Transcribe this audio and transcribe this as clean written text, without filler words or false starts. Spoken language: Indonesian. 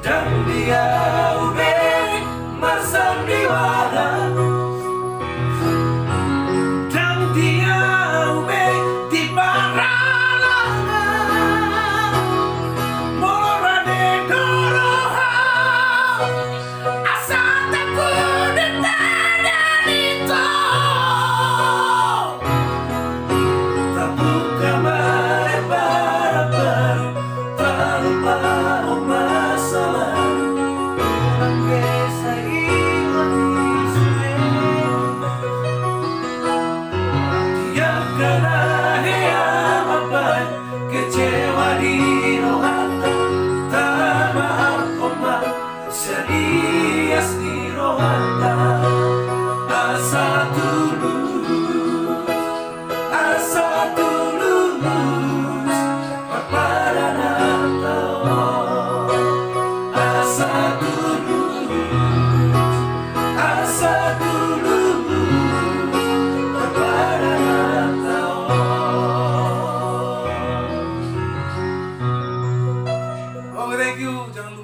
Dan dia ube masam diwara, dan dia ube di baralanga mora de doroha asata kudeta danito tabuka malebar baru tanpa masalah. Kecewa di rohata, tak maaf koma serius di rohata. Asa tulus kepada Natal. Asa tulus kepada Natal. Oke, thank you. Jangan lupa